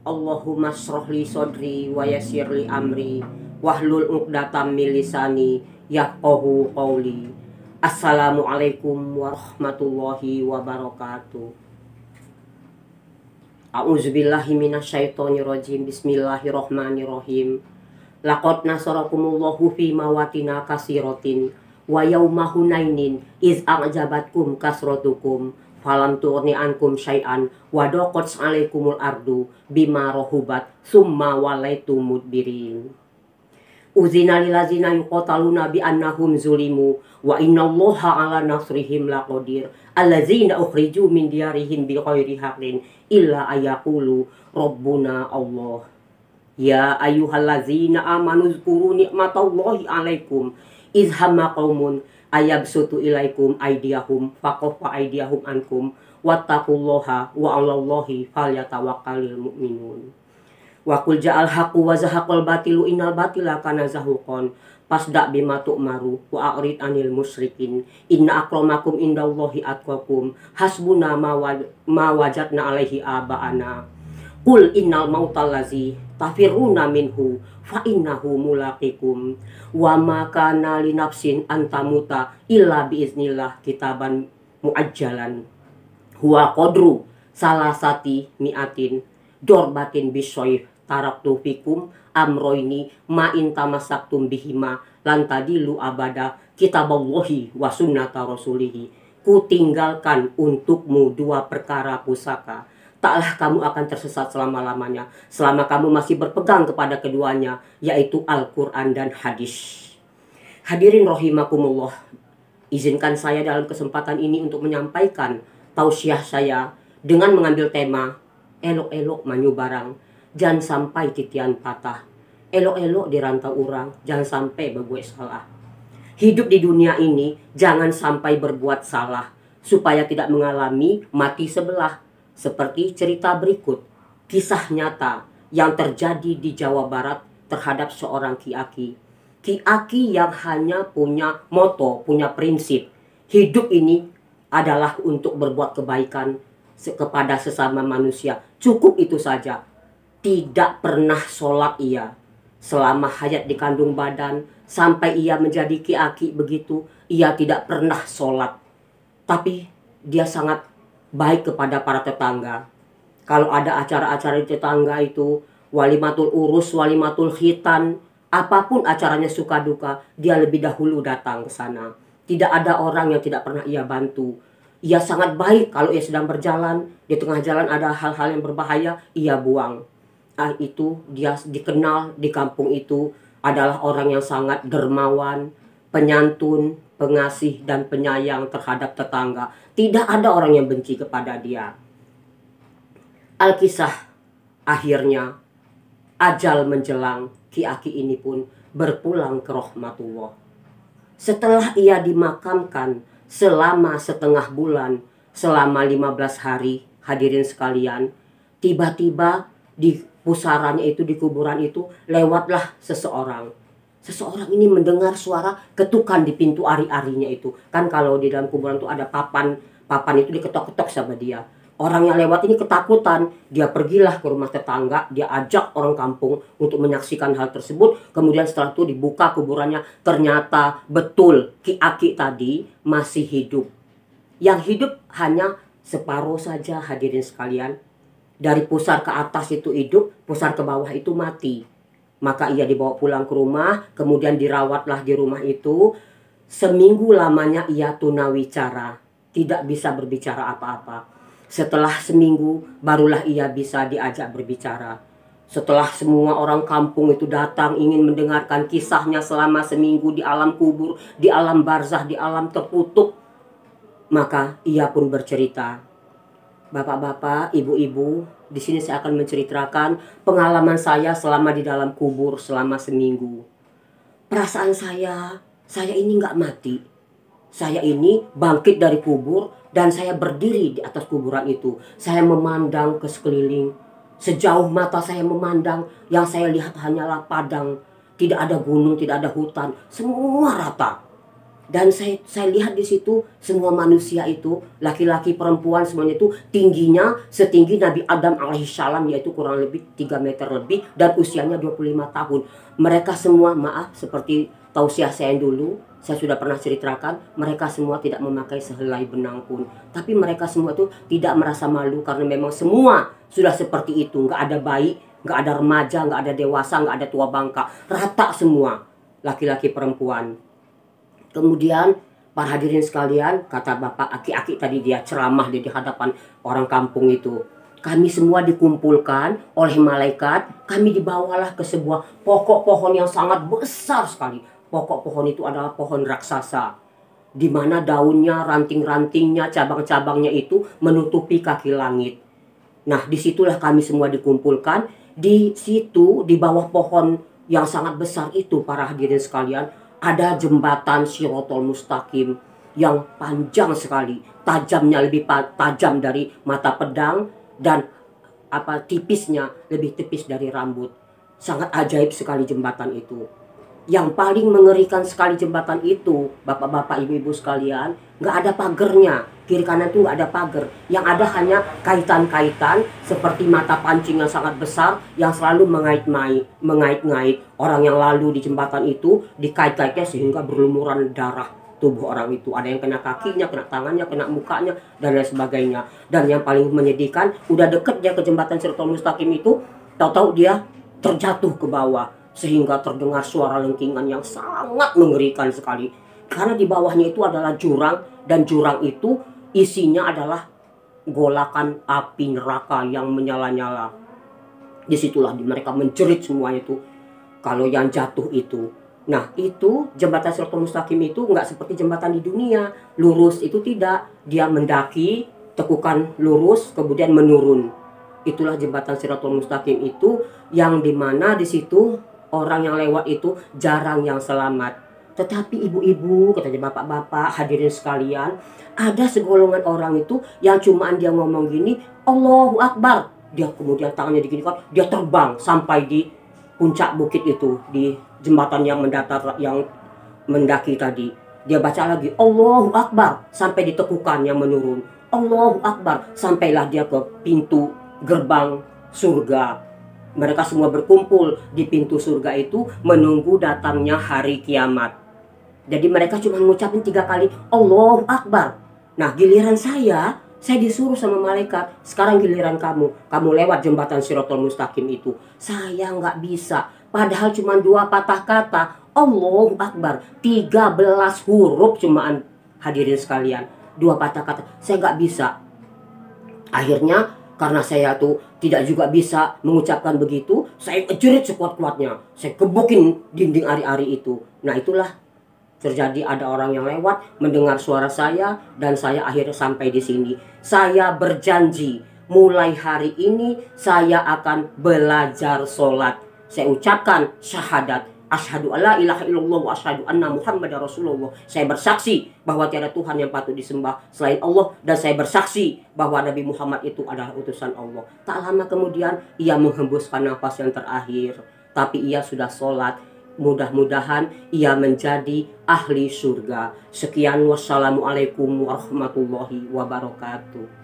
Allahumma shrah li sodri wa yassir li amri wahlul 'uqdatam min lisani yafqahu qawli. Assalamualaikum warahmatullahi wabarakatuh. A'udzubillahi minasyaitonirrajim. Bismillahirrahmanirrahim. Laqad nasarakumullahu fi mawatina kasiratin wa yauma hunainin iz a'jabatkum kasratukum falam tughni ankum syai'an wa daqat 'alaikumul ardu bima rahubat summa walaitum mudbirin. Uzina lillazina yuqataluna bi annahum zulimu wa innallaha 'ala nasrihim laqadir. Allazina ukhriju min diyarihim bighairi haqqin illa ayaqulu rabbuna Allah. Ya ayyuhallazina amanu zkuru nikmatallahi 'alaikum iz hamma qaumun ayabsutu ilaikum aydiyahum faqafa aydiyahum ankum wattaqullaha wa 'alallahi falyatawakkalul mu'minun. Wa qul ja'al haqqu wa zahaqal batilu innal batila kana zahuqan fasda bima tu'maru wa a'rid 'anil musyrikin inna akramakum indallahi atqakum hasbuna ma wajadna 'alaihi aba'ana. Qul innal mautal lazi tafiruna minhu fa innahu mulaqikum wa ma kana li nafsin antamuta illa biiznillah kitaban muajjalan huwa qadru salasati mi'atin dorbatin bisoyf taraktu fikum amroini ma intamasaktum bihima lan tadilu abada kitaballahi wa sunnata rasulihi. Ku tinggalkan untukmu dua perkara pusaka, taklah kamu akan tersesat selama-lamanya selama kamu masih berpegang kepada keduanya, yaitu Al-Quran dan hadis. Hadirin rahimakumullah, izinkan saya dalam kesempatan ini untuk menyampaikan tausiah saya dengan mengambil tema elok-elok manyu barang, jangan sampai titian patah. Elok-elok dirantau orang, jangan sampai berbuat salah. Hidup di dunia ini jangan sampai berbuat salah supaya tidak mengalami mati sebelah. Seperti cerita berikut, kisah nyata yang terjadi di Jawa Barat terhadap seorang ki-aki. Ki-aki yang hanya punya moto, punya prinsip. Hidup ini adalah untuk berbuat kebaikan kepada sesama manusia. Cukup itu saja. Tidak pernah sholat ia. Selama hayat di kandung badan, sampai ia menjadi ki-aki begitu, ia tidak pernah sholat. Tapi dia sangat baik kepada para tetangga. Kalau ada acara-acara di tetangga itu, walimatul urus, walimatul khitan, apapun acaranya suka duka, dia lebih dahulu datang ke sana. Tidak ada orang yang tidak pernah ia bantu. Ia sangat baik kalau ia sedang berjalan, di tengah jalan ada hal-hal yang berbahaya, ia buang. Itu dia dikenal di kampung itu adalah orang yang sangat dermawan, penyantun, pengasih dan penyayang terhadap tetangga. Tidak ada orang yang benci kepada dia. Alkisah akhirnya ajal menjelang, ki-aki ini pun berpulang ke rahmatullah. Setelah ia dimakamkan selama setengah bulan, selama 15 hari, hadirin sekalian, tiba-tiba di pusarannya itu, di kuburan itu, lewatlah seseorang. Seseorang ini mendengar suara ketukan di pintu ari-arinya itu. Kan kalau di dalam kuburan itu ada papan itu diketok-ketok sama dia. Orang yang lewat ini ketakutan. Dia pergilah ke rumah tetangga, dia ajak orang kampung untuk menyaksikan hal tersebut. Kemudian setelah itu dibuka kuburannya, ternyata betul ki-aki tadi masih hidup. Yang hidup hanya separuh saja, hadirin sekalian. Dari pusar ke atas itu hidup, pusar ke bawah itu mati. Maka ia dibawa pulang ke rumah, kemudian dirawatlah di rumah itu. Seminggu lamanya ia tunawicara, tidak bisa berbicara apa-apa. Setelah seminggu, barulah ia bisa diajak berbicara. Setelah semua orang kampung itu datang ingin mendengarkan kisahnya selama seminggu di alam kubur, di alam barzah, di alam terkutuk, maka ia pun bercerita. Bapak-bapak, ibu-ibu, di sini saya akan menceritakan pengalaman saya selama di dalam kubur selama seminggu. Perasaan saya ini nggak mati. Saya ini bangkit dari kubur dan saya berdiri di atas kuburan itu. Saya memandang ke sekeliling. Sejauh mata saya memandang, yang saya lihat hanyalah padang. Tidak ada gunung, tidak ada hutan. Semua rata. Dan saya lihat di situ semua manusia itu, laki-laki perempuan semuanya itu tingginya setinggi Nabi Adam alaihissalam, yaitu kurang lebih 3 meter lebih, dan usianya 25 tahun. Mereka semua, maaf, seperti tausiah saya dulu, saya sudah pernah ceritakan, mereka semua tidak memakai sehelai benang pun. Tapi mereka semua itu tidak merasa malu karena memang semua sudah seperti itu. Nggak ada bayi, nggak ada remaja, nggak ada dewasa, nggak ada tua bangka. Rata semua, laki-laki perempuan. Kemudian para hadirin sekalian, kata Bapak Aki-Aki tadi, dia ceramah di hadapan orang kampung itu. Kami semua dikumpulkan oleh malaikat, kami dibawalah ke sebuah pokok pohon yang sangat besar sekali. Pokok pohon itu adalah pohon raksasa, di mana daunnya, ranting-rantingnya, cabang-cabangnya itu menutupi kaki langit. Nah, disitulah kami semua dikumpulkan. Di situ, di bawah pohon yang sangat besar itu, para hadirin sekalian, ada jembatan Shirathul Mustaqim yang panjang sekali, tajamnya lebih tajam dari mata pedang, dan tipisnya lebih tipis dari rambut. Sangat ajaib sekali jembatan itu. Yang paling mengerikan sekali jembatan itu, bapak-bapak, ibu-ibu sekalian, nggak ada pagernya. Kiri kanan tuh nggak ada pagar. Yang ada hanya kaitan-kaitan seperti mata pancing yang sangat besar yang selalu mengait-ngait orang yang lalu di jembatan itu, dikait-kaitnya sehingga berlumuran darah tubuh orang itu. Ada yang kena kakinya, kena tangannya, kena mukanya, dan lain sebagainya. Dan yang paling menyedihkan, udah deket dia ke jembatan Shirathul Mustaqim itu, tahu-tahu dia terjatuh ke bawah, sehingga terdengar suara lengkingan yang sangat mengerikan sekali. Karena di bawahnya itu adalah jurang, dan jurang itu isinya adalah golakan api neraka yang menyala-nyala. Disitulah mereka menjerit semuanya itu kalau yang jatuh itu. Nah, itu jembatan Shirathul Mustaqim itu nggak seperti jembatan di dunia lurus, itu tidak. Dia mendaki, tekukan lurus, kemudian menurun. Itulah jembatan Shirathul Mustaqim itu, yang dimana di situ orang yang lewat itu jarang yang selamat. Tetapi ibu-ibu, katanya bapak-bapak, hadirin sekalian, ada segolongan orang itu yang cumaan dia ngomong gini, Allahu Akbar. Dia kemudian tangannya diginikan, dia terbang sampai di puncak bukit itu, di jembatan yang mendatar, yang mendaki tadi. Dia baca lagi, Allahu Akbar, sampai ditekukan yang menurun. Allahu Akbar, sampailah dia ke pintu gerbang surga. Mereka semua berkumpul di pintu surga itu menunggu datangnya hari kiamat. Jadi mereka cuma mengucapin 3 kali Allahu Akbar. Nah, giliran saya disuruh sama malaikat, sekarang giliran kamu lewat jembatan Shirathul Mustaqim itu. Saya nggak bisa, padahal cuma 2 patah kata Allahu Akbar, 13 huruf cumaan, hadirin sekalian, 2 patah kata, saya nggak bisa. Akhirnya karena saya tuh tidak juga bisa mengucapkan begitu, saya jerit sekuat-kuatnya, saya gebukin dinding ari-ari itu. Nah, itulah terjadi, ada orang yang lewat mendengar suara saya, dan saya akhirnya sampai di sini. Saya berjanji mulai hari ini saya akan belajar sholat. Saya ucapkan syahadat, asyhadu alla ilaha illallah wa asyhadu anna muhammadar rasulullah. Saya bersaksi bahwa tiada Tuhan yang patut disembah selain Allah, dan saya bersaksi bahwa Nabi Muhammad itu adalah utusan Allah. Tak lama kemudian ia menghembuskan nafas yang terakhir, tapi ia sudah sholat. Mudah-mudahan ia menjadi ahli surga. Sekian, wassalamualaikum warahmatullahi wabarakatuh.